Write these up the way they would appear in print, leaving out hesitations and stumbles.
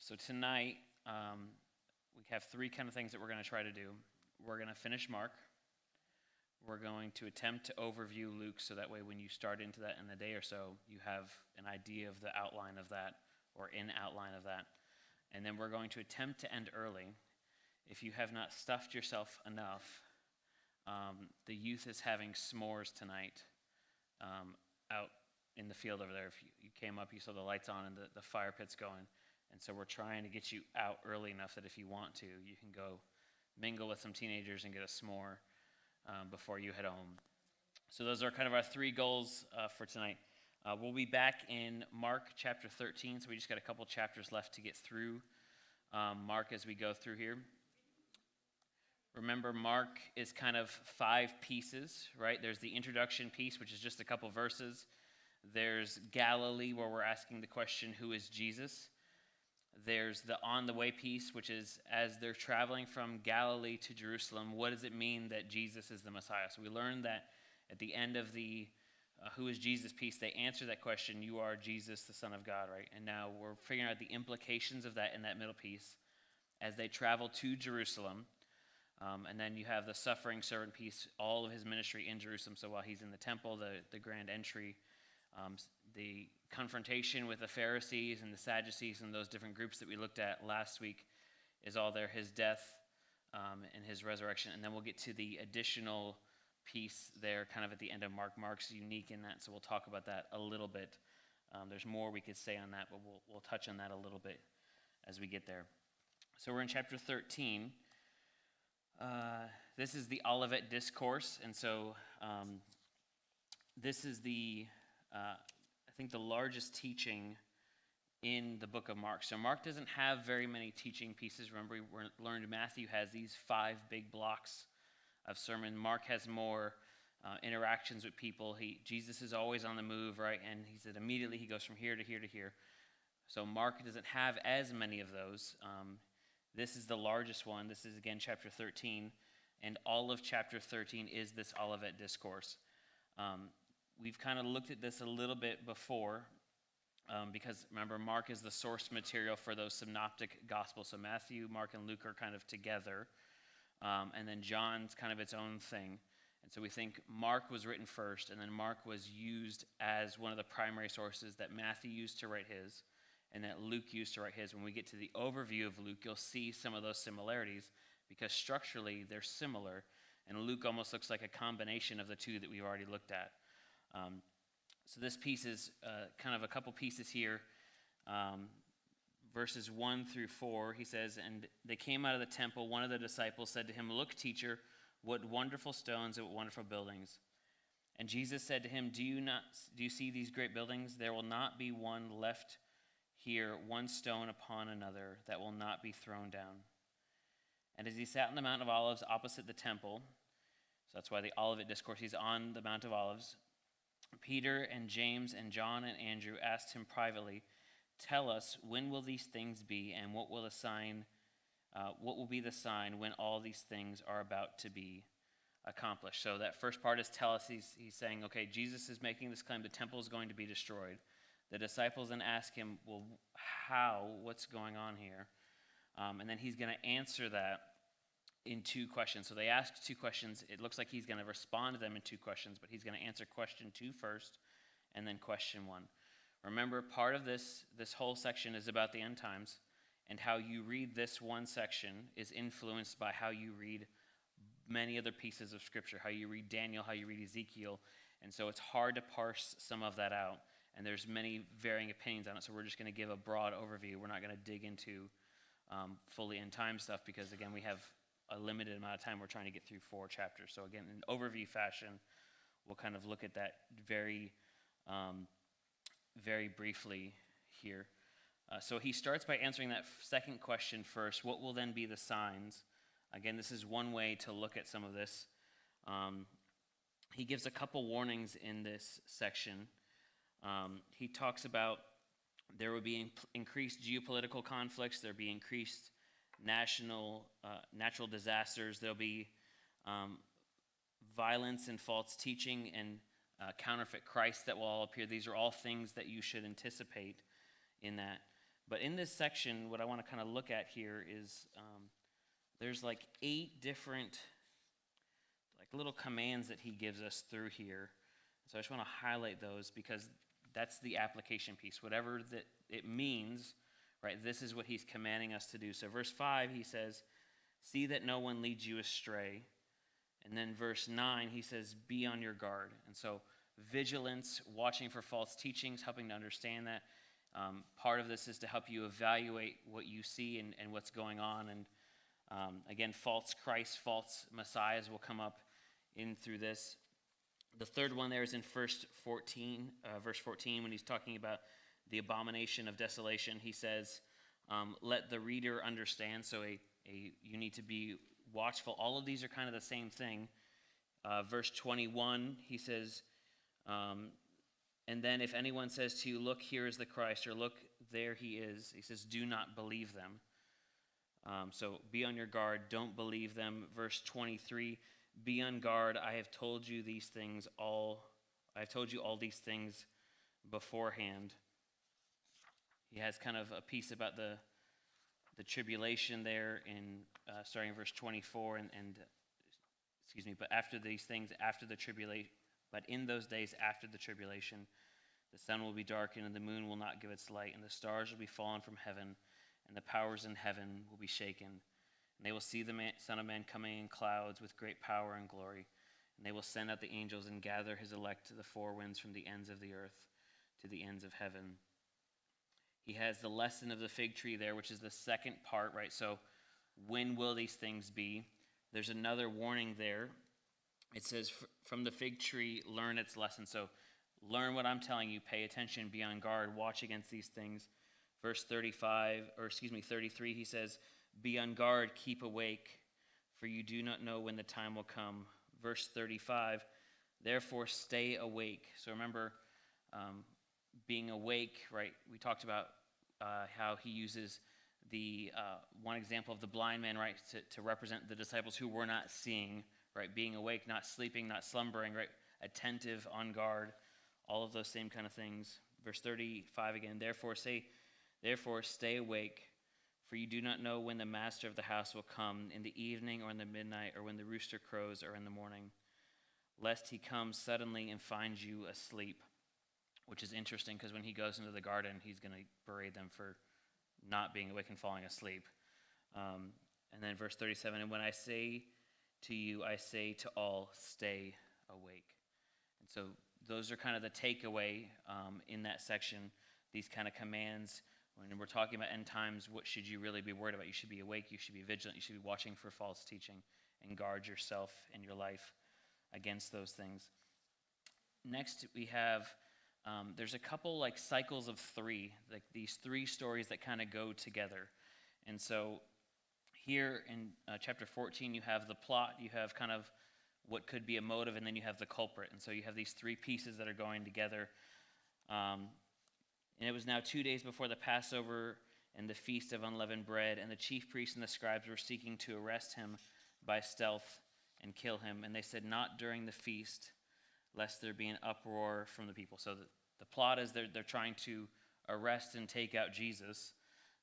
So tonight, we have three kind of things that we're going to try to do. We're going to finish Mark. We're going to attempt to overview Luke, so that way when you start into that in a day or so, you have an idea of the outline of that, or an outline of that. And then we're going to attempt to end early. If you have not stuffed yourself enough, the youth is having s'mores tonight out in the field over there. If you came up, you saw the lights on and the fire pit's going. And so we're trying to get you out early enough that if you want to, you can go mingle with some teenagers and get a s'more before you head home. So those are kind of our three goals for tonight. We'll be back in Mark chapter 13, so we just got a couple chapters left to get through Mark as we go through here. Remember, Mark is kind of 5 pieces, right? There's the introduction piece, which is just a couple verses. There's Galilee, where we're asking the question, who is Jesus? There's the on the way piece, which is as they're traveling from Galilee to Jerusalem, what does it mean that Jesus is the Messiah? So we learned that at the end of the who is Jesus piece, they answer that question, you are Jesus, the Son of God, right? And now we're figuring out the implications of that in that middle piece as they travel to Jerusalem. And then you have the suffering servant piece, all of his ministry in Jerusalem. So while he's in the temple, the grand entry, the confrontation with the Pharisees and the Sadducees and those different groups that we looked at last week is all there, his death and his resurrection. And then we'll get to the additional piece there kind of at the end of Mark. Mark's unique in that, so we'll talk about that a little bit. There's more we could say on that, but we'll touch on that a little bit as we get there. So we're in chapter 13. This is the Olivet Discourse, and so this is I think the largest teaching in the book of Mark. So Mark doesn't have very many teaching pieces. Remember, we learned Matthew has these 5 big blocks of sermon. Mark has more interactions with people. Jesus is always on the move, right? And he said immediately he goes from here to here to here. So Mark doesn't have as many of those. This is the largest one. This is, again, chapter 13. And all of chapter 13 is this Olivet Discourse. We've kind of looked at this a little bit before because, remember, Mark is the source material for those synoptic gospels. So Matthew, Mark, and Luke are kind of together. And then John's kind of its own thing. And so we think Mark was written first, and then Mark was used as one of the primary sources that Matthew used to write his, and that Luke used to write his. When we get to the overview of Luke, you'll see some of those similarities because structurally they're similar, and Luke almost looks like a combination of the two that we've already looked at. So this piece is kind of a couple pieces here. Verses 1 through 4, he says, and they came out of the temple. One of the disciples said to him, look, teacher, what wonderful stones and what wonderful buildings. And Jesus said to him, do you see these great buildings? There will not be one left here, one stone upon another that will not be thrown down. And as he sat on the Mount of Olives opposite the temple, so that's why the Olivet Discourse, he's on the Mount of Olives, Peter and James and John and Andrew asked him privately, tell us, when will these things be, and what will be the sign when all these things are about to be accomplished? So that first part is tell us. He's saying, okay, Jesus is making this claim, the temple is going to be destroyed. The disciples then ask him, well, how? What's going on here? And then he's going to answer that in 2 questions. So they ask 2 questions. It looks like he's going to respond to them in 2 questions, but he's going to answer question 2 first, and then question 1. Remember, part of this whole section is about the end times, and how you read this one section is influenced by how you read many other pieces of Scripture, how you read Daniel, how you read Ezekiel, and so it's hard to parse some of that out, and there's many varying opinions on it, so we're just going to give a broad overview. We're not going to dig into fully end time stuff because, again, we have a limited amount of time. We're trying to get through 4 chapters. So again, in overview fashion, we'll kind of look at that very briefly here. So he starts by answering that second question first. What will then be the signs? Again, this is one way to look at some of this. He gives a couple warnings in this section. He talks about there will be increased geopolitical conflicts. There will be increased natural disasters. There'll be violence and false teaching and counterfeit Christ that will all appear. These are all things that you should anticipate in that. But in this section, what I want to kind of look at here is there's like 8 different like little commands that he gives us through here. So I just want to highlight those because that's the application piece. Whatever that it means, right, this is what he's commanding us to do. So verse 5, he says, see that no one leads you astray. And then verse 9, he says, be on your guard. And so vigilance, watching for false teachings, helping to understand that. Part of this is to help you evaluate what you see and what's going on. And again, false Christ, false messiahs will come up in through this. The third one there is in verse 14, when he's talking about the abomination of desolation. He says, let the reader understand. So you need to be watchful. All of these are kind of the same thing. Verse 21, he says, and then if anyone says to you, look, here is the Christ, or look, there he is, he says, do not believe them. So be on your guard, don't believe them. Verse 23, be on guard, I have told you all these things beforehand. He has kind of a piece about the tribulation there in starting in verse 24 but after these things, after the tribulation, but in those days after the tribulation, the sun will be darkened and the moon will not give its light, and the stars will be fallen from heaven, and the powers in heaven will be shaken. And they will see the Son of Man coming in clouds with great power and glory, and they will send out the angels and gather his elect to the four winds from the ends of the earth to the ends of heaven. He has the lesson of the fig tree there, which is the second part, right? So when will these things be? There's another warning there. It says, from the fig tree, learn its lesson. So learn what I'm telling you. Pay attention. Be on guard. Watch against these things. Verse 33, he says, be on guard. Keep awake, for you do not know when the time will come. Verse 35, therefore stay awake. So remember, being awake, right? We talked about how he uses the one example of the blind man, right, to represent the disciples who were not seeing, right? Being awake, not sleeping, not slumbering, right? Attentive, on guard, all of those same kind of things. Verse 35 again, therefore stay awake, for you do not know when the master of the house will come, in the evening or in the midnight, or when the rooster crows, or in the morning, lest he come suddenly and find you asleep. Which is interesting because when he goes into the garden, he's going to berate them for not being awake and falling asleep. And then verse 37, and when I say to you, I say to all, stay awake. And so those are kind of the takeaway in that section, these kind of commands. When we're talking about end times, what should you really be worried about? You should be awake, you should be vigilant, you should be watching for false teaching, and guard yourself and your life against those things. Next, we have... there's a couple like cycles of 3, like these 3 stories that kind of go together. And so here in chapter 14, you have the plot, you have kind of what could be a motive, and then you have the culprit. And so you have these 3 pieces that are going together. And it was now 2 days before the Passover and the Feast of Unleavened Bread, and the chief priests and the scribes were seeking to arrest him by stealth and kill him. And they said, not during the feast, lest there be an uproar from the people. So the plot is they're trying to arrest and take out Jesus.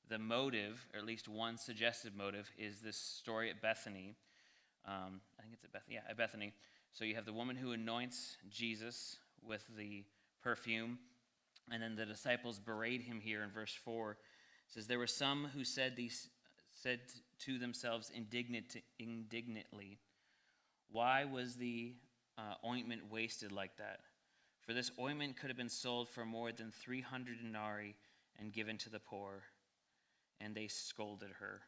The motive, or at least one suggested motive, is this story at Bethany. I think it's at Bethany. Yeah, at Bethany. So you have the woman who anoints Jesus with the perfume, and then the disciples berate him here in verse 4. It says, there were some who said to themselves indignantly, why was the ointment wasted like that? For this ointment could have been sold for more than 300 denarii and given to the poor. And they scolded her.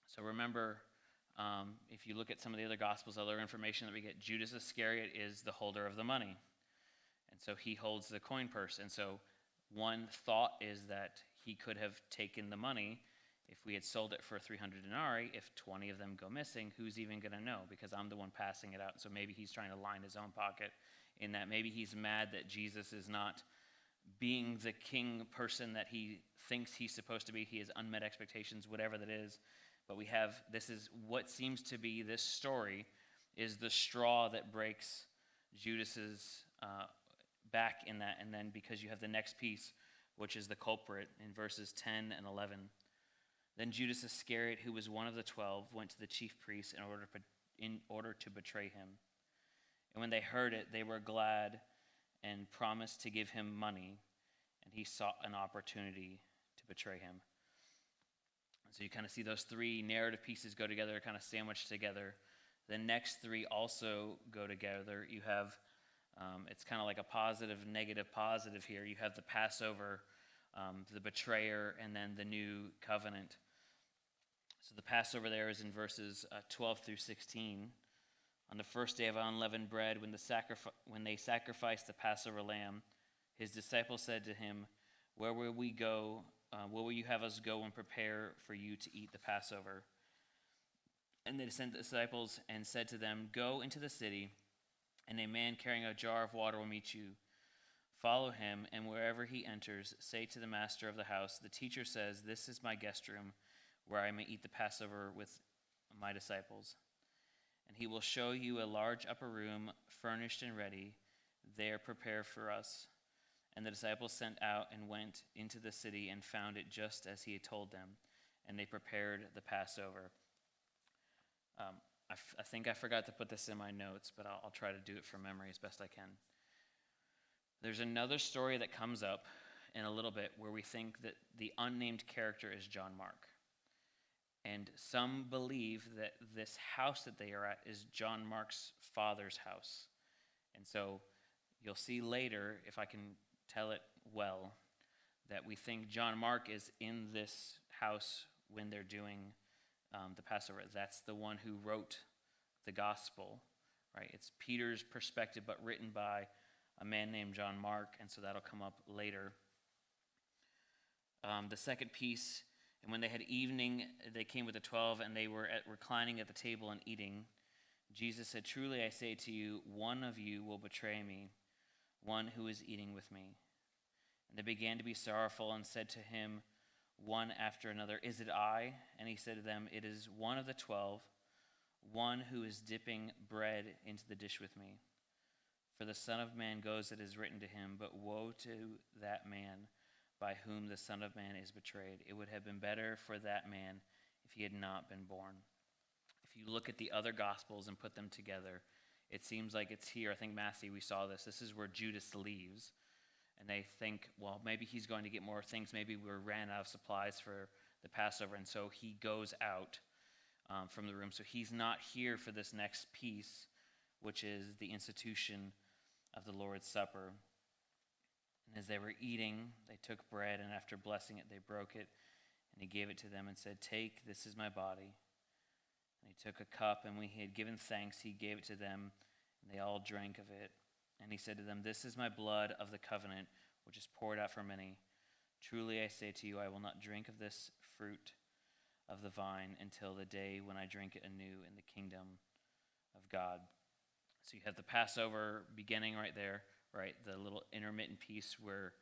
So remember, if you look at some of the other Gospels, other information that we get, Judas Iscariot is the holder of the money. And so he holds the coin purse. And so one thought is that he could have taken the money. If we had sold it for 300 denarii, if 20 of them go missing, who's even going to know? Because I'm the one passing it out. So maybe he's trying to line his own pocket in that. Maybe he's mad that Jesus is not being the king person that he thinks he's supposed to be. He has unmet expectations, whatever that is. But this is what seems to be this story, is the straw that breaks Judas's back in that. And then because you have the next piece which is the culprit, in verses 10 and 11. Then Judas Iscariot, who was one of the 12, went to the chief priests in order to betray him. And when they heard it, they were glad and promised to give him money, and he sought an opportunity to betray him. So you kind of see those three narrative pieces go together, kind of sandwiched together. The next three also go together. You have, it's kind of like a positive, negative, positive here. You have the Passover, the betrayer, and then the new covenant. So the Passover there is in verses 12 through 16. On the first day of unleavened bread, when they sacrificed the Passover lamb, his disciples said to him, "Where will we go? Where will you have us go and prepare for you to eat the Passover?" And they sent the disciples and said to them, "Go into the city, and a man carrying a jar of water will meet you. Follow him, and wherever he enters, say to the master of the house, 'The teacher says, this is my guest room, where I may eat the Passover with my disciples.' And he will show you a large upper room, furnished and ready. There prepare for us." And the disciples sent out and went into the city and found it just as he had told them, and they prepared the Passover. I think I forgot to put this in my notes, but I'll try to do it from memory as best I can. There's another story that comes up in a little bit where we think that the unnamed character is John Mark. And some believe that this house that they are at is John Mark's father's house. And so you'll see later, if I can tell it well, that we think John Mark is in this house when they're doing the Passover. That's the one who wrote the gospel, right? It's Peter's perspective, but written by a man named John Mark, and so that'll come up later. The second piece, and when they had evening, they came with the 12, and they were reclining at the table and eating. Jesus said, "Truly I say to you, one of you will betray me, one who is eating with me." And they began to be sorrowful and said to him one after another, "Is it I?" And he said to them, "It is one of the 12, one who is dipping bread into the dish with me. For the Son of Man goes as it is written to him, but woe to that man by whom the Son of Man is betrayed. It would have been better for that man if he had not been born." If you look at the other Gospels and put them together, it seems like it's here. I think Matthew, we saw this. This is where Judas leaves. And they think, well, maybe he's going to get more things. Maybe we ran out of supplies for the Passover. And so he goes out from the room. So he's not here for this next piece, which is the institution of the Lord's Supper. And as they were eating, they took bread, and after blessing it, they broke it. And he gave it to them and said, "Take, this is my body." And he took a cup, and when he had given thanks, he gave it to them, and they all drank of it. And he said to them, "This is my blood of the covenant, which is poured out for many. Truly I say to you, I will not drink of this fruit of the vine until the day when I drink it anew in the kingdom of God." So you have the Passover beginning right there, right? The little intermittent piece where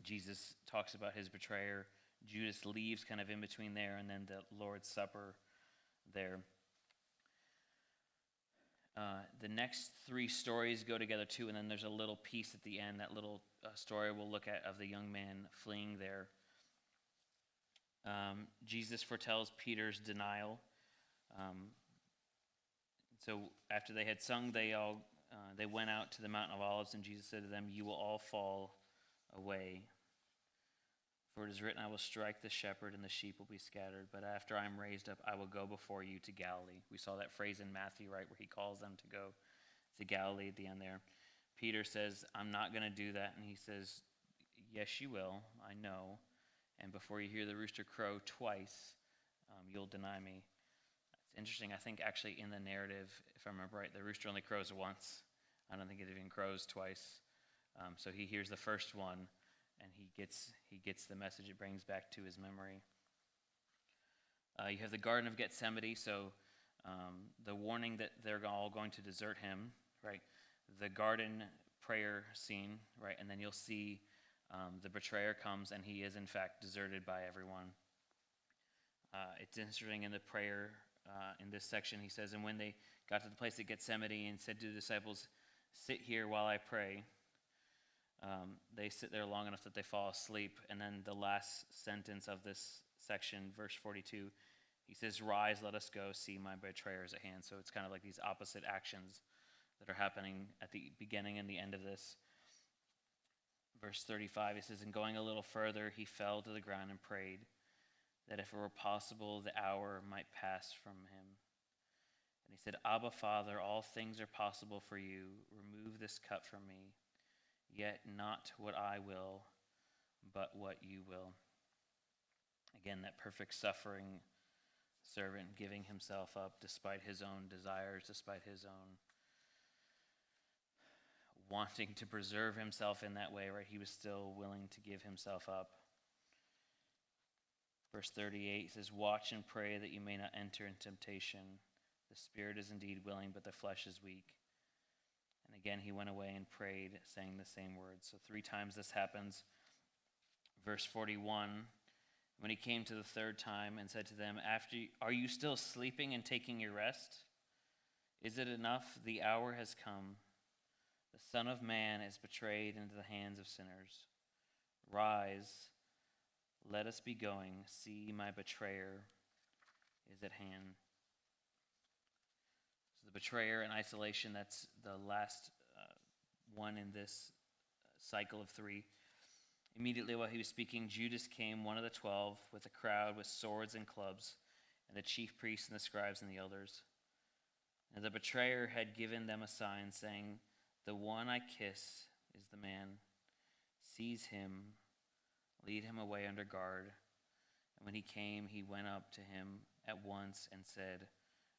Jesus talks about his betrayer. Judas leaves kind of in between there, and then the Lord's Supper there. The next three stories go together too, and then there's a little piece at the end, that little story we'll look at of the young man fleeing there. Jesus foretells Peter's denial. So after they had sung, they went out to the Mountain of Olives, and Jesus said to them, "You will all fall away. For it is written, I will strike the shepherd, and the sheep will be scattered. But after I am raised up, I will go before you to Galilee." We saw that phrase in Matthew, right, where he calls them to go to Galilee at the end there. Peter says, "I'm not going to do that." And he says, "Yes, you will. I know. And before you hear the rooster crow twice, you'll deny me." It's interesting. I think actually in the narrative, if I remember right, the rooster only crows once. I don't think it even crows twice. So he hears the first one, and he gets the message it brings back to his memory. You have the Garden of Gethsemane, so the warning that they're all going to desert him, right? The garden prayer scene, right? And then you'll see the betrayer comes, and he is in fact deserted by everyone. It's interesting in the prayer in this section, he says, "And when they got to the place at Gethsemane and said to the disciples, 'Sit here while I pray,' They sit there long enough that they fall asleep. And then the last sentence of this section, verse 42, he says, "Rise, let us go, see my betrayer is at hand." So it's kind of like these opposite actions that are happening at the beginning and the end of this. Verse 35, he says, "And going a little further, he fell to the ground and prayed that if it were possible, the hour might pass from him. And he said, Abba, Father, all things are possible for you. Remove this cup from me. Yet not what I will, but what you will." Again, that perfect suffering servant giving himself up despite his own desires, despite his own wanting to preserve himself in that way, right? He was still willing to give himself up. Verse 38 says, "Watch and pray that you may not enter into temptation. The spirit is indeed willing, but the flesh is weak." And again, he went away and prayed, saying the same words. So 3 times this happens. Verse 41, when he came to the 3rd time and said to them, "Are you still sleeping and taking your rest? Is it enough? The hour has come. The Son of Man is betrayed into the hands of sinners. Rise, let us be going. See, my betrayer is at hand." So the betrayer in isolation, that's the last one in this cycle of 3. Immediately while he was speaking, Judas came, one of the 12, with a crowd with swords and clubs, and the chief priests and the scribes and the elders. And the betrayer had given them a sign, saying, "The one I kiss is the man. Seize him, lead him away under guard." And when he came, he went up to him at once and said,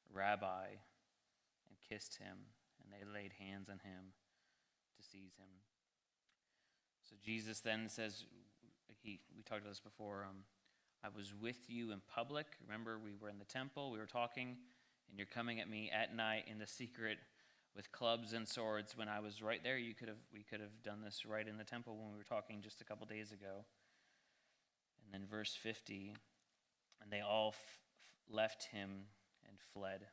"Rabbi," and kissed him. And they laid hands on him to seize him. So Jesus then says, we talked about this before, "I was with you in public." Remember, we were in the temple, we were talking, and you're coming at me at night in the secret with clubs and swords when I was right there. We could have done this right in the temple when we were talking just a couple days ago. And then verse 50, "And they all left him and fled."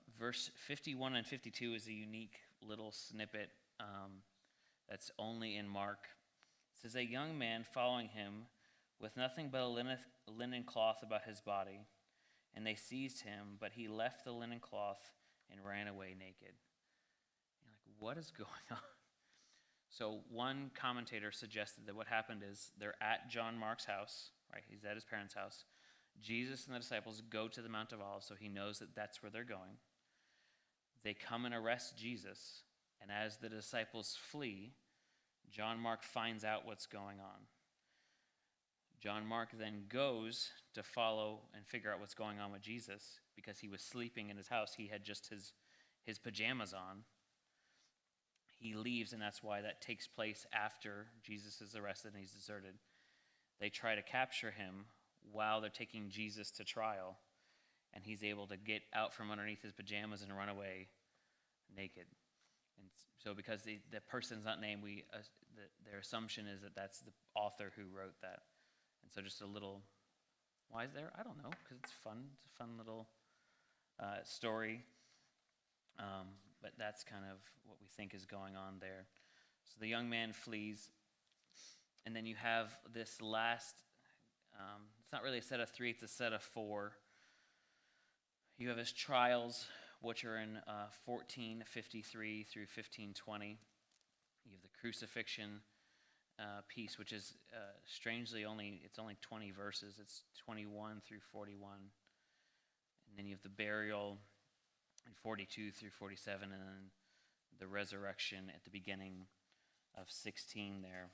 Verse 51 and 52 is a unique little snippet that's only in Mark. It says, "A young man following him with nothing but a linen cloth about his body, and they seized him, but he left the linen cloth and ran away naked." You're like, what is going on? So one commentator suggested that what happened is they're at John Mark's house, right? He's at his parents' house. Jesus and the disciples go to the Mount of Olives, so he knows that that's where they're going. They come and arrest Jesus, and as the disciples flee, John Mark finds out what's going on. John Mark then goes to follow and figure out what's going on with Jesus because he was sleeping in his house. He had just his pajamas on. He leaves, and that's why that takes place after Jesus is arrested and he's deserted. They try to capture him while they're taking Jesus to trial, and he's able to get out from underneath his pajamas and run away naked. And so because the person's not named, their assumption is that that's the author who wrote that. And so just a little, why is there? I don't know, because it's fun. It's a fun little story. But that's kind of what we think is going on there. So the young man flees, and then you have this last, it's not really a set of 3, it's a set of 4. You have his trials, which are in 1453 through 1520. You have the crucifixion piece, which is strangely only 20 verses. It's 21 through 41. And then you have the burial in 42 through 47, and then the resurrection at the beginning of 16 there.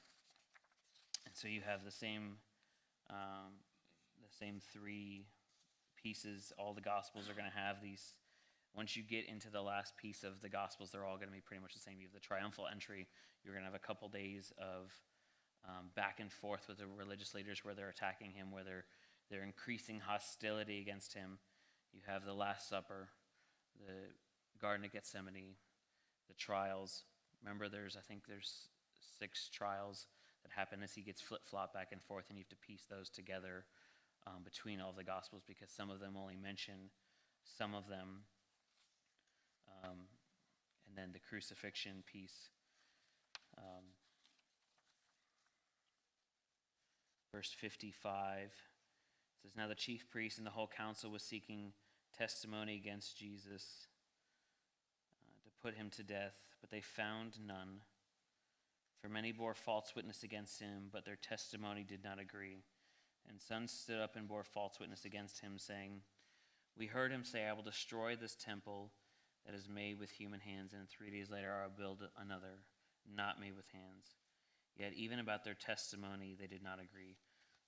And so you have the same 3 pieces. All the Gospels are going to have these. Once you get into the last piece of the Gospels, they're all going to be pretty much the same. You have the triumphal entry. You're going to have a couple days of back and forth with the religious leaders where they're attacking him, where they're increasing hostility against him. You have the Last Supper, the Garden of Gethsemane, the trials. Remember, I think there's 6 trials that happen as he gets flip-flopped back and forth, and you have to piece those together between all the Gospels because some of them only mention some of them. And then the crucifixion piece. Verse 55 says, "Now the chief priest and the whole council was seeking testimony against Jesus to put him to death, but they found none. For many bore false witness against him, but their testimony did not agree. And some stood up and bore false witness against him, saying, 'We heard him say, I will destroy this temple that is made with human hands, and 3 days later I will build another, not made with hands.' Yet even about their testimony they did not agree."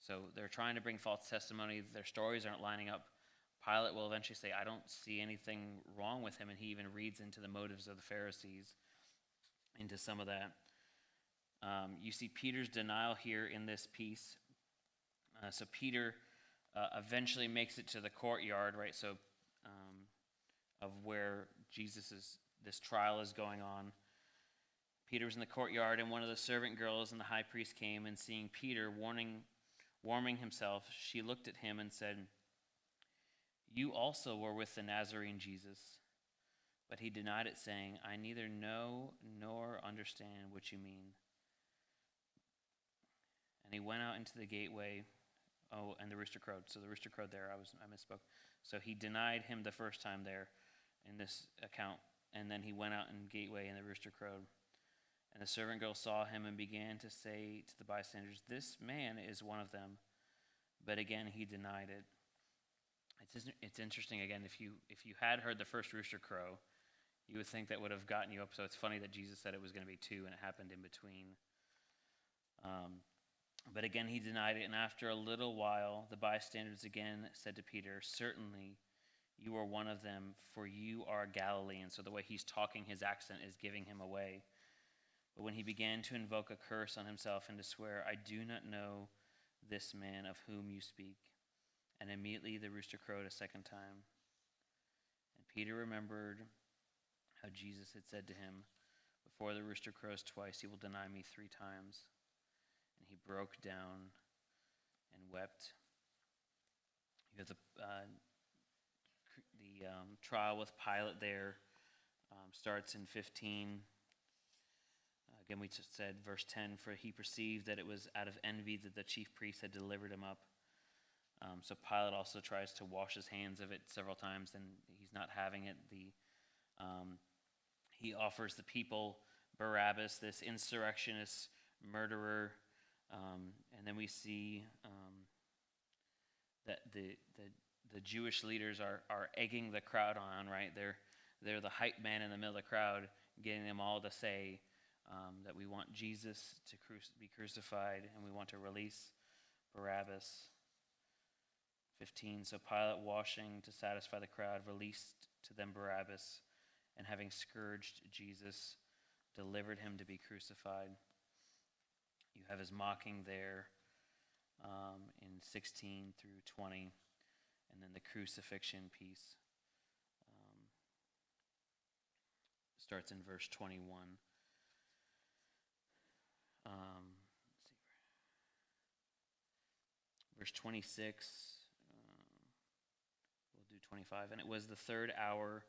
So they're trying to bring false testimony. Their stories aren't lining up. Pilate will eventually say, "I don't see anything wrong with him," and he even reads into the motives of the Pharisees, into some of that. You see Peter's denial here in this piece. So Peter eventually makes it to the courtyard, right? So of where this trial is going on. Peter was in the courtyard, and one of the servant girls and the high priest came, and seeing Peter warming himself, she looked at him and said, "You also were with the Nazarene Jesus." But he denied it, saying, "I neither know nor understand what you mean." And he went out into the gateway. Oh, and the rooster crowed. So the rooster crowed there. I misspoke. So he denied him the first time there in this account. And then he went out in the gateway, and the rooster crowed. And the servant girl saw him and began to say to the bystanders, "This man is one of them." But again, he denied it. It's interesting, again, if you had heard the first rooster crow, you would think that would have gotten you up. So it's funny that Jesus said it was going to be 2, and it happened in between. But again, he denied it. And after a little while, the bystanders again said to Peter, "Certainly you are one of them, for you are Galilean." So the way he's talking, his accent is giving him away. But when he began to invoke a curse on himself and to swear, "I do not know this man of whom you speak." And immediately the rooster crowed a second time. And Peter remembered how Jesus had said to him, "Before the rooster crows twice, you will deny me 3 times." And he broke down and wept. You have the trial with Pilate there. Starts in 15. Again, we just said, verse 10, "For he perceived that it was out of envy that the chief priests had delivered him up." So Pilate also tries to wash his hands of it several times, and he's not having it. He offers the people Barabbas, this insurrectionist murderer. And then we see that the Jewish leaders are egging the crowd on, right? They're the hype man in the middle of the crowd, getting them all to say that we want Jesus to be crucified, and we want to release Barabbas. 15, "So Pilate, washing to satisfy the crowd, released to them Barabbas, and having scourged Jesus, delivered him to be crucified." You have his mocking there in 16 through 20, and then the crucifixion piece starts in verse 21. Verse 26, we'll do 25. "And it was the 3rd hour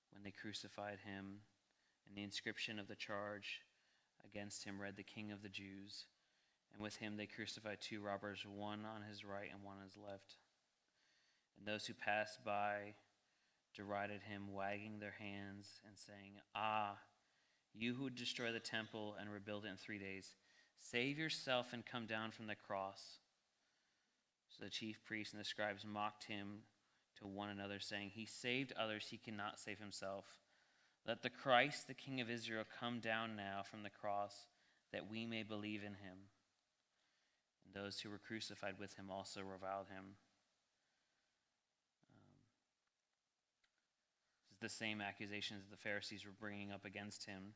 when they crucified him, and the inscription of the charge against him read, 'The King of the Jews.' And with him they crucified 2 robbers, one on his right and one on his left. And those who passed by derided him, wagging their hands and saying, 'Ah, you who would destroy the temple and rebuild it in 3 days, save yourself and come down from the cross.' So the chief priests and the scribes mocked him to one another, saying, 'He saved others, he cannot save himself. Let the Christ, the King of Israel, come down now from the cross, that we may believe in him.' And those who were crucified with him also reviled him." This is the same accusations that the Pharisees were bringing up against him.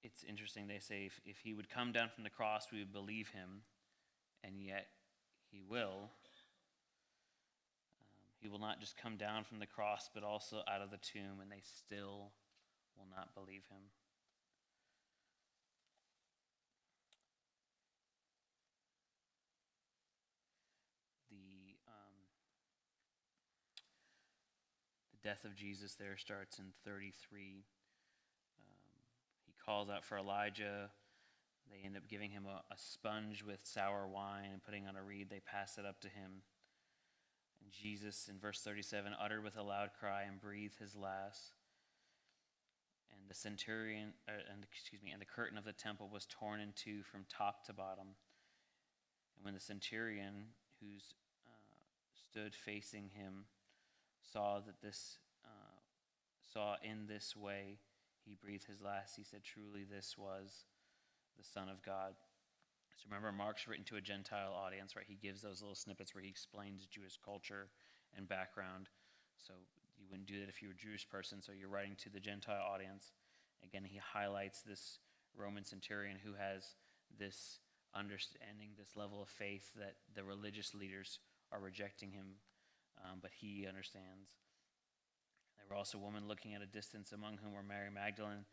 It's interesting, they say if he would come down from the cross, we would believe him, and yet he will. He will not just come down from the cross, but also out of the tomb, and they still will not believe him. The death of Jesus there starts in 33. calls out for Elijah. They end up giving him a sponge with sour wine and putting on a reed. They pass it up to him. And Jesus, in verse 37, uttered with a loud cry and breathed his last. And the the curtain of the temple was torn in two from top to bottom. And when the centurion, who stood facing him, saw in this way he breathed his last, he said, "Truly, this was the Son of God." So remember, Mark's written to a Gentile audience, right? He gives those little snippets where he explains Jewish culture and background. So you wouldn't do that if you were a Jewish person, so you're writing to the Gentile audience. Again, he highlights this Roman centurion who has this understanding, this level of faith that the religious leaders are rejecting him, but he understands. There were also women looking at a distance, among whom were Mary Magdalene,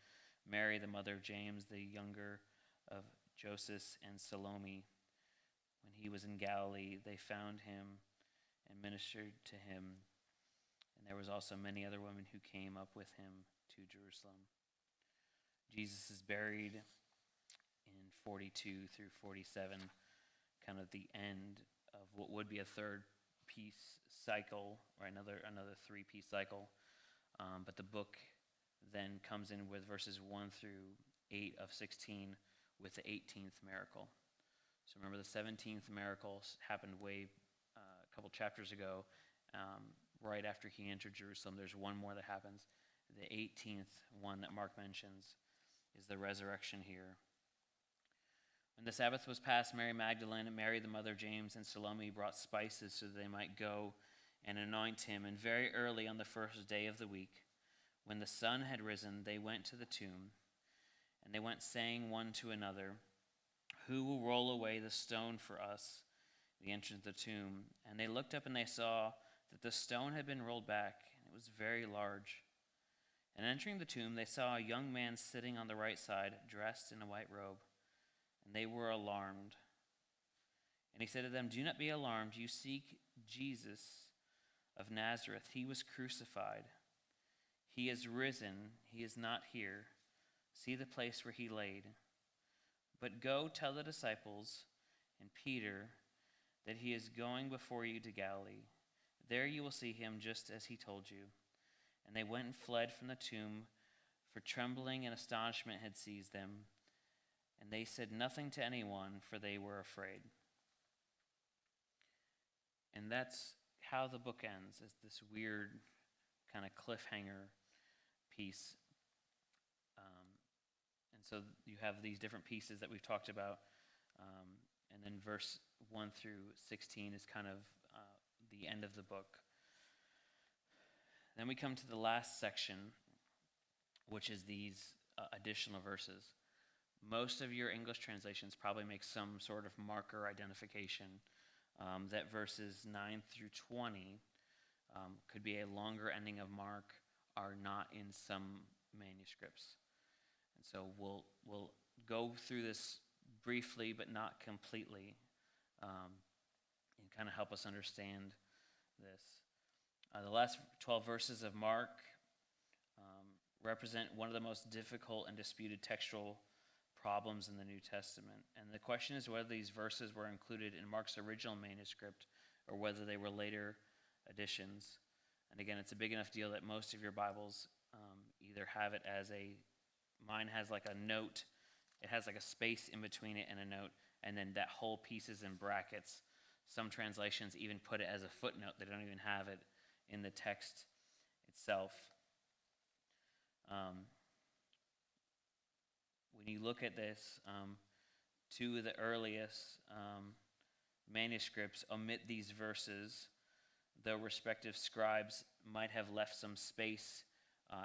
Mary, the mother of James, the younger of Joseph, and Salome. When he was in Galilee, they found him and ministered to him. And there was also many other women who came up with him to Jerusalem. Jesus is buried in 42 through 47, kind of the end of what would be a third-piece cycle, or another three-piece cycle. But the book then comes in with verses 1 through 8 of 16 with the 18th miracle. So remember, the 17th miracle happened a couple chapters ago, right after he entered Jerusalem. There's one more that happens. The 18th one that Mark mentions is the resurrection here. When the Sabbath was past, Mary Magdalene and Mary, the mother of James, and Salome brought spices so that they might go and anoint him. And very early on the first day of the week, when the sun had risen, they went to the tomb. And they went saying one to another, "Who will roll away the stone for us?" The entrance of the tomb. And they looked up and they saw that the stone had been rolled back, and it was very large. And entering the tomb, they saw a young man sitting on the right side, dressed in a white robe. And they were alarmed. And he said to them, "Do not be alarmed. You seek Jesus of Nazareth. He was crucified. He is risen. He is not here. See the place where he laid. But go tell the disciples and Peter that he is going before you to Galilee. There you will see him just as he told you." And they went and fled from the tomb, for trembling and astonishment had seized them. And they said nothing to anyone, for they were afraid. And that's how the book ends, is this weird kind of cliffhanger piece. And so you have these different pieces that we've talked about. And then verse 1 through 16 is kind of the end of the book. Then we come to the last section, which is these additional verses. Most of your English translations probably make some sort of marker identification that verses 9 through 20 could be a longer ending of Mark, are not in some manuscripts. And so we'll go through this briefly but not completely, and kind of help us understand this. The last 12 verses of Mark represent one of the most difficult and disputed textual problems in the New Testament. And the question is whether these verses were included in Mark's original manuscript or whether they were later additions. And again, it's a big enough deal that most of your Bibles either have it as mine has like a note, it has like a space in between it and a note, and then that whole piece is in brackets. Some translations even put it as a footnote. They don't even have it in the text itself. When you look at this, two of the earliest manuscripts omit these verses, though respective scribes might have left some space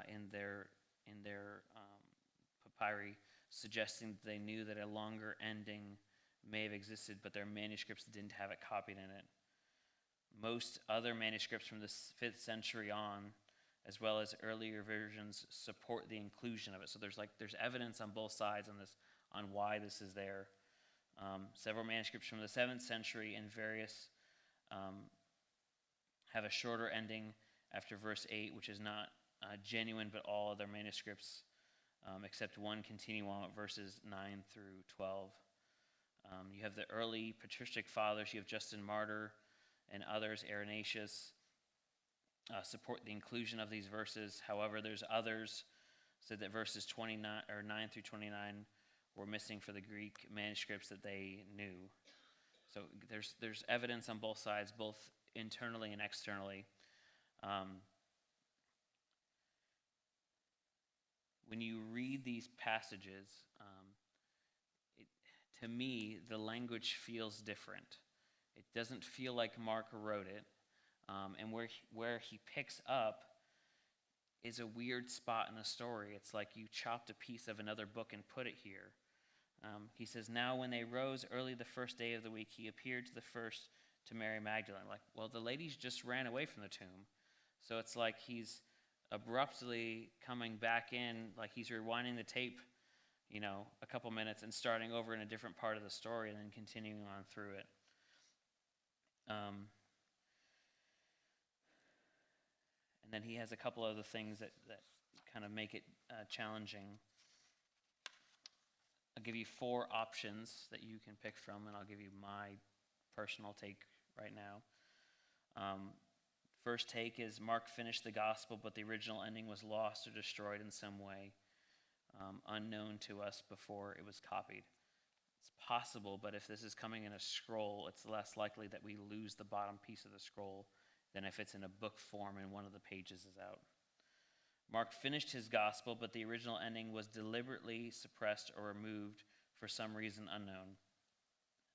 in their papyri, suggesting that they knew that a longer ending may have existed, but their manuscripts didn't have it copied in it. Most other manuscripts from the 5th century on, as well as earlier versions, support the inclusion of it. So there's evidence on both sides on why this is there. Several manuscripts from the 7th century and various have a shorter ending after verse 8, which is not genuine, but all other manuscripts except one continuing on at verses 9 through 12. You have the early patristic fathers, you have Justin Martyr and others, Irenaeus, support the inclusion of these verses. However, there's others said that verses 29 or 9 through 29 were missing for the Greek manuscripts that they knew. So there's evidence on both sides, both internally and externally. When you read these passages, to me, the language feels different. It doesn't feel like Mark wrote it. And where he picks up is a weird spot in the story. It's like you chopped a piece of another book and put it here. He says, now when they rose early the first day of the week, he appeared to Mary Magdalene. Like, well, the ladies just ran away from the tomb. So it's like he's abruptly coming back in, like he's rewinding the tape, a couple minutes and starting over in a different part of the story and then continuing on through it. And then he has a couple other things that kind of make it challenging. I'll give you 4 options that you can pick from, and I'll give you my personal take right now. First take is Mark finished the gospel, but the original ending was lost or destroyed in some way, unknown to us before it was copied. It's possible, but if this is coming in a scroll, it's less likely that we lose the bottom piece of the scroll than if it's in a book form and one of the pages is out. Mark finished his gospel, but the original ending was deliberately suppressed or removed for some reason unknown.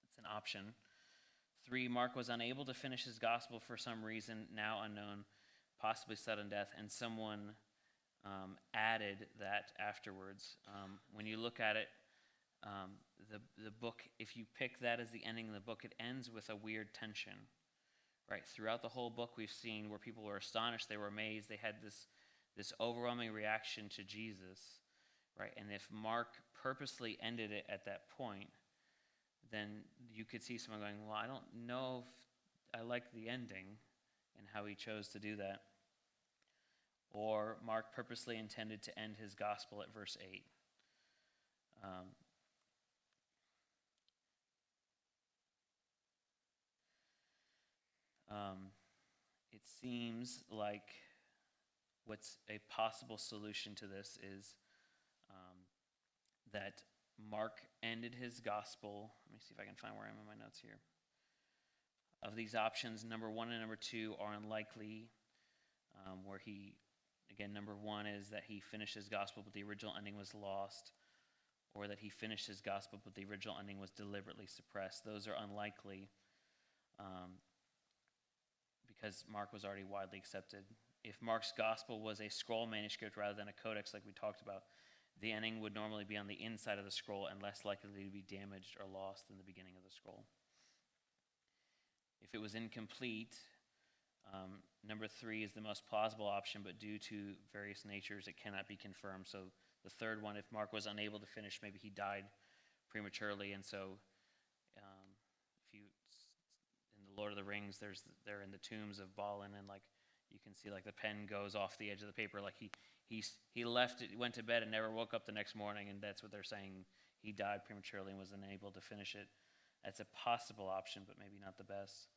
It's an option. 3, Mark was unable to finish his gospel for some reason now unknown, possibly sudden death, and someone added that afterwards. When you look at it, the book, if you pick that as the ending of the book, it ends with a weird tension. Right, throughout the whole book, we've seen where people were astonished, they were amazed, they had this overwhelming reaction to Jesus, right? And if Mark purposely ended it at that point, then you could see someone going, well, I don't know if I like the ending and how he chose to do that. Or Mark purposely intended to end his gospel at verse 8. It seems like what's a possible solution to this is that Mark ended his gospel. Let me see if I can find where I am in my notes here. Of these options, number 1 and number 2 are unlikely, where number 1 is that he finished his gospel, but the original ending was lost, or that he finished his gospel, but the original ending was deliberately suppressed. Those are unlikely. Because Mark was already widely accepted. If Mark's gospel was a scroll manuscript rather than a codex like we talked about, the ending would normally be on the inside of the scroll and less likely to be damaged or lost in the beginning of the scroll. If it was incomplete, number 3 is the most plausible option, but due to various natures, it cannot be confirmed. So the third one, if Mark was unable to finish, maybe he died prematurely, and so if you in the Lord of the Rings, they're in the tombs of Balin, and like you can see like the pen goes off the edge of the paper, like he left it, went to bed, and never woke up the next morning, and that's what they're saying. He died prematurely and was unable to finish it. That's a possible option, but maybe not the best.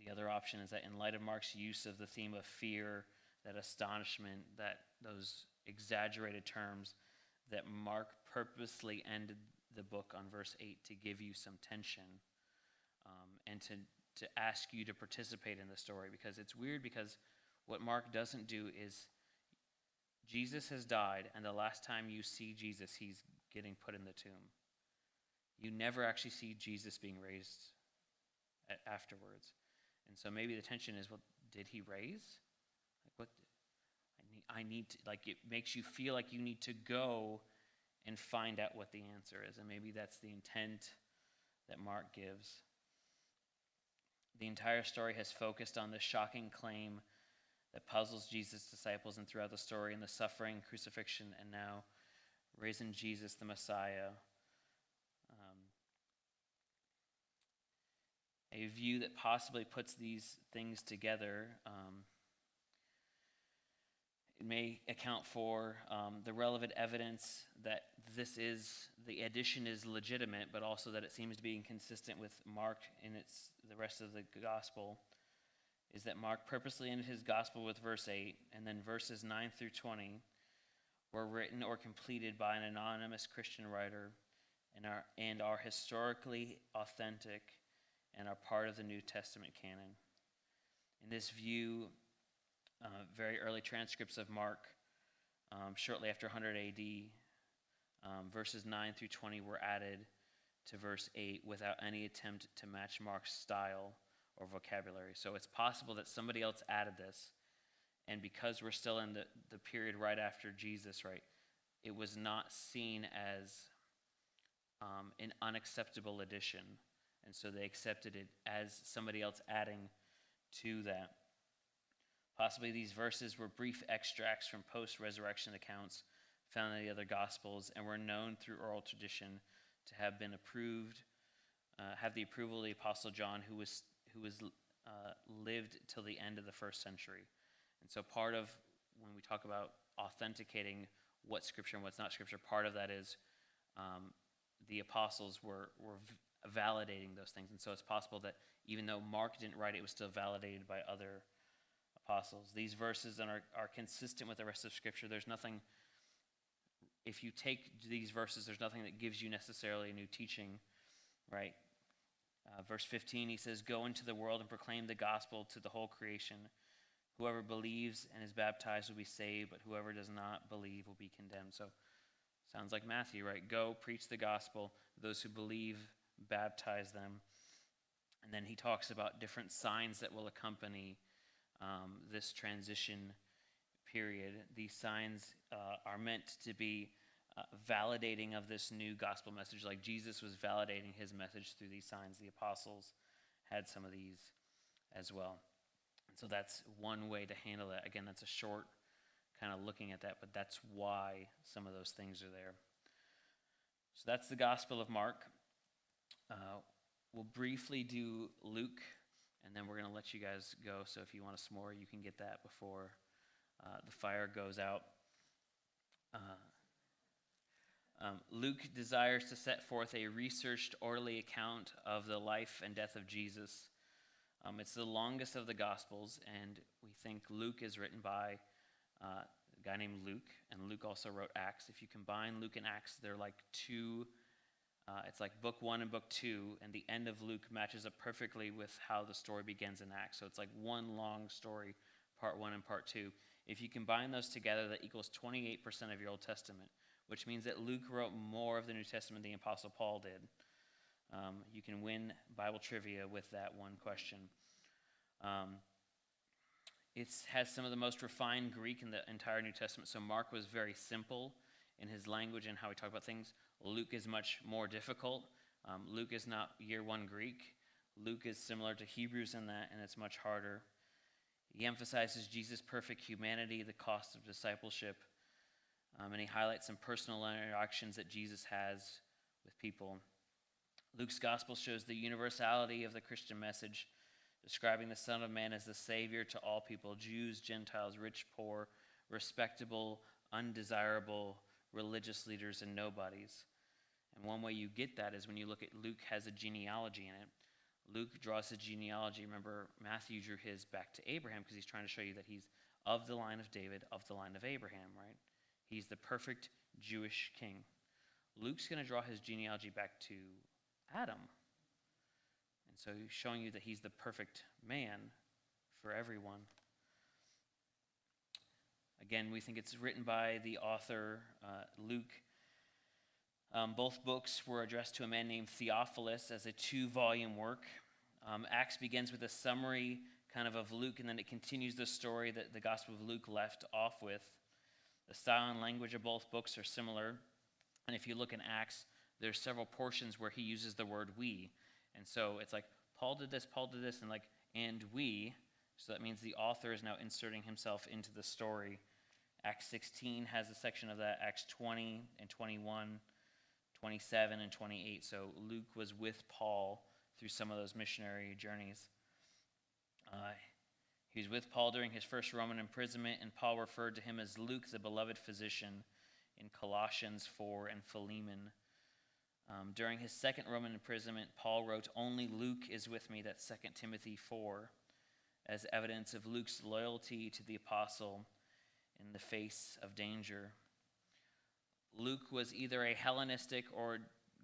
The other option is that in light of Mark's use of the theme of fear, that astonishment, that those exaggerated terms, that Mark purposely ended the book on verse 8 to give you some tension and to ask you to participate in the story. Because it's weird, because what Mark doesn't do is, Jesus has died, and the last time you see Jesus, he's getting put in the tomb. You never actually see Jesus being raised afterwards. And so maybe the tension is, well, did he raise? Like, what? I need to, like, it makes you feel like you need to go and find out what the answer is. And maybe that's the intent that Mark gives. The entire story has focused on the shocking claim that puzzles Jesus' disciples, and throughout the story, in the suffering, crucifixion, and now risen Jesus, the Messiah. A view that possibly puts these things together It may account for the relevant evidence that the addition is legitimate, but also that it seems to be inconsistent with Mark and the rest of the gospel. Is that Mark purposely ended his gospel with verse 8, and then verses 9 through 20 were written or completed by an anonymous Christian writer and are historically authentic and are part of the New Testament canon. In this view, very early transcripts of Mark, shortly after 100 AD, verses 9 through 20 were added to verse 8 without any attempt to match Mark's style or vocabulary. So it's possible that somebody else added this, and because we're still in the period right after Jesus, right, it was not seen as an unacceptable addition, and so they accepted it as somebody else adding to that. Possibly these verses were brief extracts from post-resurrection accounts found in the other Gospels and were known through oral tradition to have been have the approval of the Apostle John, who lived till the end of the first century. And so part of, when we talk about authenticating what's Scripture and what's not Scripture, part of that is the apostles were validating those things. And so it's possible that even though Mark didn't write it, it was still validated by other apostles. These verses are consistent with the rest of Scripture. There's nothing, if you take these verses, there's nothing that gives you necessarily a new teaching, right? Verse 15, he says, "Go into the world and proclaim the gospel to the whole creation. Whoever believes and is baptized will be saved, but whoever does not believe will be condemned." So, sounds like Matthew, right? Go, preach the gospel. Those who believe, baptize them. And then he talks about different signs that will accompany this transition period. These signs are meant to be validating of this new gospel message, like Jesus was validating his message through these signs. The apostles had some of these as well. And so that's one way to handle that. Again, that's a short kind of looking at that, but that's why some of those things are there. So that's the Gospel of Mark. We'll briefly do Luke, and then we're going to let you guys go. So if you want a s'more, you can get that before the fire goes out. Luke desires to set forth a researched, orderly account of the life and death of Jesus. It's the longest of the Gospels, and we think Luke is written by a guy named Luke, and Luke also wrote Acts. If you combine Luke and Acts, they're like two, it's like book 1 and book 2, and the end of Luke matches up perfectly with how the story begins in Acts. So it's like one long story, part 1 and part 2. If you combine those together, that equals 28% of your Old Testament, which means that Luke wrote more of the New Testament than the Apostle Paul did. You can win Bible trivia with that one question. It has some of the most refined Greek in the entire New Testament. So Mark was very simple in his language and how he talked about things. Luke is much more difficult. Luke is not year 1 Greek. Luke is similar to Hebrews in that, and it's much harder. He emphasizes Jesus' perfect humanity, the cost of discipleship, and he highlights some personal interactions that Jesus has with people. Luke's gospel shows the universality of the Christian message, describing the Son of Man as the Savior to all people, Jews, Gentiles, rich, poor, respectable, undesirable, religious leaders, and nobodies. And one way you get that is when you look at Luke has a genealogy in it. Luke draws a genealogy. Remember, Matthew drew his back to Abraham because he's trying to show you that he's of the line of David, of the line of Abraham, right? He's the perfect Jewish king. Luke's going to draw his genealogy back to Adam. And so he's showing you that he's the perfect man for everyone. Again, we think it's written by the author, Luke. Both books were addressed to a man named Theophilus as a 2-volume work. Acts begins with a summary kind of Luke, and then it continues the story that the Gospel of Luke left off with. The style and language of both books are similar. And if you look in Acts, there's several portions where he uses the word we. And so it's like, Paul did this, and we. So that means the author is now inserting himself into the story. Acts 16 has a section of that. Acts 20 and 21, 27 and 28. So Luke was with Paul through some of those missionary journeys. He was with Paul during his first Roman imprisonment, and Paul referred to him as Luke, the beloved physician, in Colossians 4 and Philemon. During his second Roman imprisonment, Paul wrote, "Only Luke is with me," that's 2 Timothy 4, as evidence of Luke's loyalty to the apostle in the face of danger. Luke was either a Hellenistic or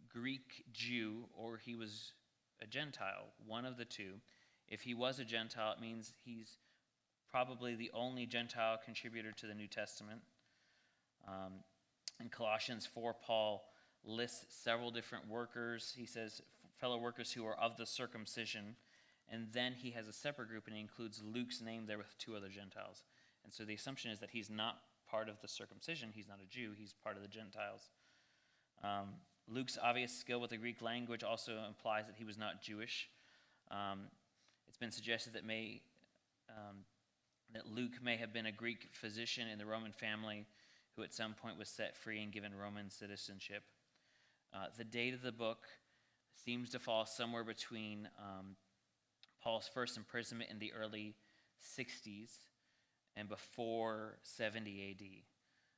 Greek Jew, or he was a Gentile, one of the two. If he was a Gentile, it means he's probably the only Gentile contributor to the New Testament. In Colossians 4, Paul lists several different workers. He says fellow workers who are of the circumcision, and then he has a separate group, and he includes Luke's name there with two other Gentiles. And so the assumption is that he's not part of the circumcision. He's not a Jew. He's part of the Gentiles. Luke's obvious skill with the Greek language also implies that he was not Jewish. It's been suggested that Luke may have been a Greek physician in the Roman family who at some point was set free and given Roman citizenship. The date of the book seems to fall somewhere between Paul's first imprisonment in the early 60s and before 70 AD.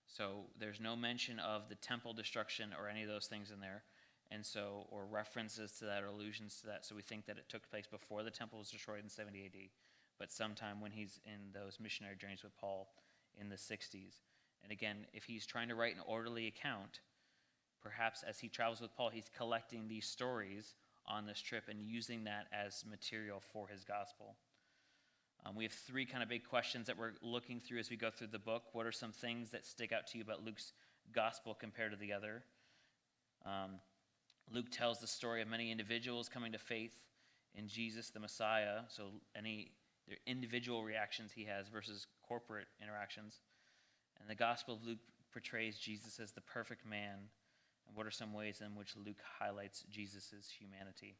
So there's no mention of the temple destruction or any of those things in there, and so, or references to that or allusions to that. So we think that it took place before the temple was destroyed in 70 AD, but sometime when he's in those missionary journeys with Paul in the 60s. And again, if he's trying to write an orderly account, perhaps as he travels with Paul, he's collecting these stories on this trip and using that as material for his gospel. We have three kind of big questions that we're looking through as we go through the book. What are some things that stick out to you about Luke's gospel compared to the other? Luke tells the story of many individuals coming to faith in Jesus the Messiah, so their individual reactions he has versus corporate interactions. And the Gospel of Luke portrays Jesus as the perfect man. And what are some ways in which Luke highlights Jesus' humanity?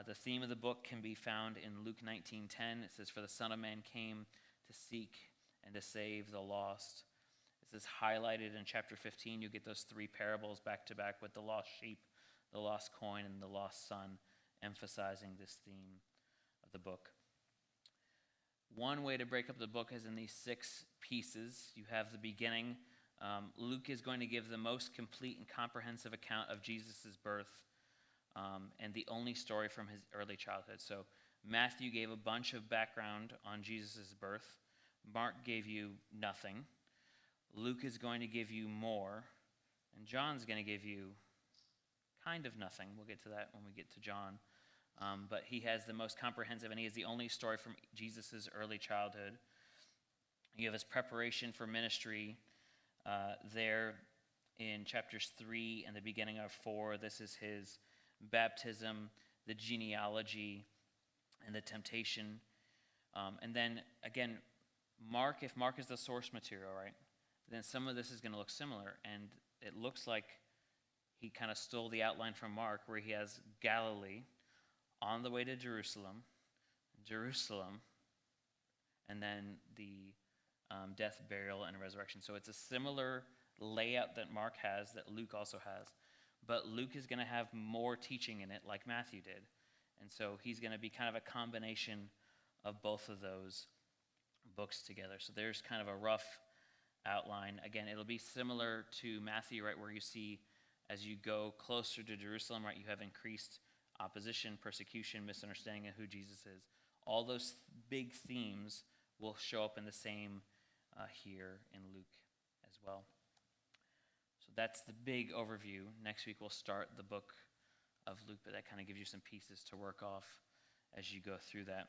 The theme of the book can be found in Luke 19:10. It says, "For the Son of Man came to seek and to save the lost." This is highlighted in chapter 15. You get those three parables back to back with the lost sheep, the lost coin, and the lost son, emphasizing this theme of the book. One way to break up the book is in these 6 pieces. You have the beginning. Luke is going to give the most complete and comprehensive account of Jesus' birth and the only story from his early childhood. So Matthew gave a bunch of background on Jesus' birth. Mark gave you nothing. Luke is going to give you more. And John's going to give you kind of nothing. We'll get to that when we get to John. But he has the most comprehensive, and he has the only story from Jesus' early childhood. You have his preparation for ministry there in chapters 3 and the beginning of 4. This is his baptism, the genealogy, and the temptation. And then, again, if Mark is the source material, right, then some of this is going to look similar. And it looks like he kind of stole the outline from Mark, where he has Galilee on the way to Jerusalem, and then the death, burial, and resurrection. So it's a similar layout that Mark has, that Luke also has. But Luke is going to have more teaching in it, like Matthew did. And so he's going to be kind of a combination of both of those books together. So there's kind of a rough outline. Again, it'll be similar to Matthew, right, where you see as you go closer to Jerusalem, right, you have increased opposition, persecution, misunderstanding of who Jesus is. All those big themes will show up in the same here in Luke as well. So that's the big overview. Next week we'll start the book of Luke, but that kind of gives you some pieces to work off as you go through that.